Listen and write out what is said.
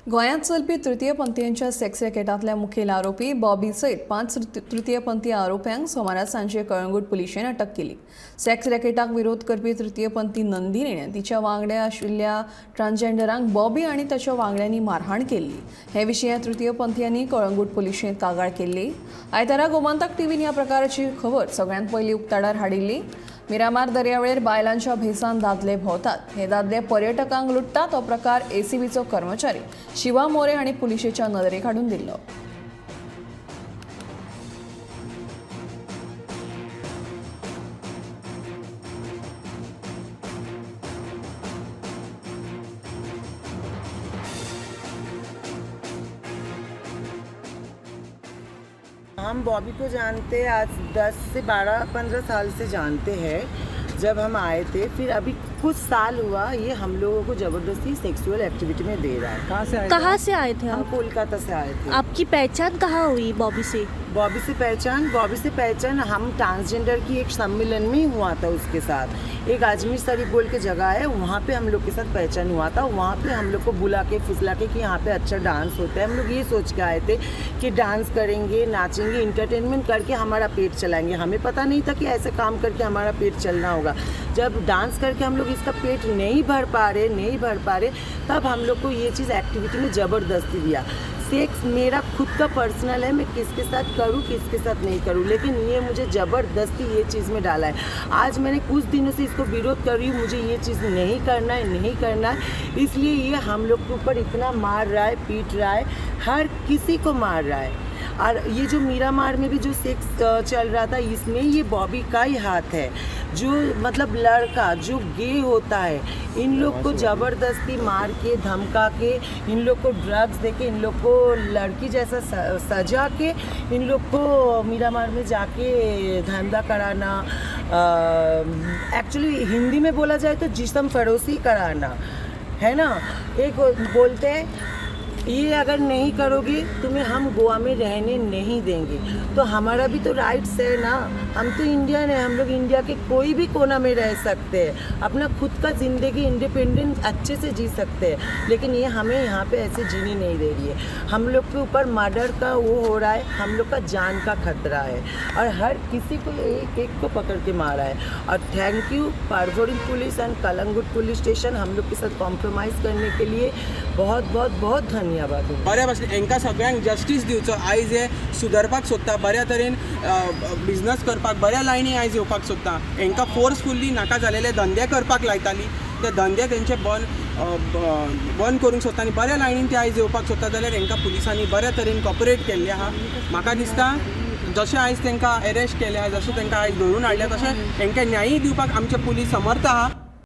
गोंयांत चलपी तृतीयपंथीयांच्या सेक्स रॅकेटांतल्या मुखेल आरोपी बॉबी सयत 5 तृतीयपंथी आरोप्यांक सोमारा सांजे कळंगूट पुलिशेन अटक केली। सेक्स रॅकेटाक विरोध करपी तृतीयपंथी नंदिनीने तिच्या वांगड्या आशिल्ल्या ट्रान्सजेंडरांक बॉबी आनी ताच्या वांगड्यांनी मारहाण केल्ली। हे विशीं तृतीयपंथीयांनी कळंगूट पुलिशेंत कागाळ केल्ली। आयतारा गोमंतक टीव्हीन ह्या प्रकाराची खबर सगळ्यांत पयलीं उक्ताडार हाडिल्ली। मिरामार दर्यावेळेर बायलांच्या भेसान दादले भोंवतात। हे दादले पर्यटकांक लुटतात हो प्रकार एसीबीचो कर्मचारी शिवा मोरे हांणी पुलिशेच्या नदरेक हाडून दिल्लो। हम बॉबी को जानते हैं, आज 10 से 12-15 साल से जानते हैं। जब हम आए थे, फिर अभी कुछ साल हुआ ये हम लोगों को ज़बरदस्ती सेक्सुअल एक्टिविटी में दे रहा है। कहाँ से आए थे हम आप? कोलकाता से आए थे। आपकी पहचान कहाँ हुई बॉबी से? बॉबी से पहचान हम ट्रांसजेंडर की एक सम्मेलन में हुआ था। उसके साथ एक अजमेर शरीफ बोल के जगह है, वहाँ पे हम लोग के साथ पहचान हुआ था। वहाँ पे हम लोग को बुला के फुसला के कि यहाँ पे अच्छा डांस होता है। हम लोग ये सोच के आए थे कि डांस करेंगे, नाचेंगे, इंटरटेनमेंट करके हमारा पेट चलाएंगे। हमें पता नहीं था कि ऐसे काम करके हमारा पेट चलना होगा। जब डांस करके हम लोग इसका पेट नहीं भर पा रहे तब हम लोग को ये चीज़ एक्टिविटी में ज़बरदस्ती दिया। सेक्स मेरा खुद का पर्सनल है, मैं किसके साथ करूँ किसके साथ नहीं करूँ, लेकिन ये मुझे ज़बरदस्ती ये चीज़ में डाला है। आज मैंने कुछ दिनों से इसको विरोध कर रही हूँ, मुझे ये चीज़ नहीं करना है, इसलिए ये हम लोग के ऊपर इतना मार रहा है, पीट रहा है, हर किसी को मार रहा है। और ये जो मीरामार में भी जो सेक्स चल रहा था, इसमें ये बॉबी का ही हाथ है। जो मतलब लड़का जो गे होता है, इन लोग को ज़बरदस्ती मार के धमका के, इन लोग को ड्रग्स दे के, इन लोग को लड़की जैसा सजा के, इन लोग को मीरामार में जाके धंधा कराना, एक्चुअली हिंदी में बोला जाए तो जिस्म फरोशी कराना है ना। एक बोलते हैं ये अगर नहीं करोगे तुम्हें हम गोवा में रहने नहीं देंगे। तो हमारा भी तो राइट्स है ना, हम तो इंडियन है, हम लोग इंडिया के कोई भी कोना में रह सकते हैं, अपना खुद का ज़िंदगी इंडिपेंडेंट अच्छे से जी सकते हैं। लेकिन ये हमें यहाँ पे ऐसे जीने नहीं दे रही है। हम लोग के ऊपर मर्डर का वो हो रहा है, हम लोग का जान का खतरा है, और हर किसी को एक एक को पकड़ के मारा है। और thank you Porvorim police and Calangute police station हम लोग के साथ कॉम्प्रोमाइज़ करने के लिए बहुत बहुत बहुत धन्यवाद। बऱ्या भाशेन हांकां सगळ्यांक जस्टीस दिवचो। आयज हे सुदरपाक सोदता, बऱ्या तरेन बिजनस करपाक, बऱ्या लायनी आयज येवपाक सोदता। हांकां फोर्सफुल्ली नाका जालेले धंदे करपाक लायताली, ते धंदे तेंचे बंद करूंक सोदता आनी बऱ्या लायनीन ते आयज येवपाक सोदता जाल्यार हांकां पुलिसांनी बऱ्या तरेन कॉपरेट केल्लें आहा। म्हाका दिसता जशें आयज तांकां अरेस्ट केल्या, जशें तांकां आयज धरून हाडल्या, तशें हांकां न्यायी दिवपाक आमचे पुलीस समर्थ आहा।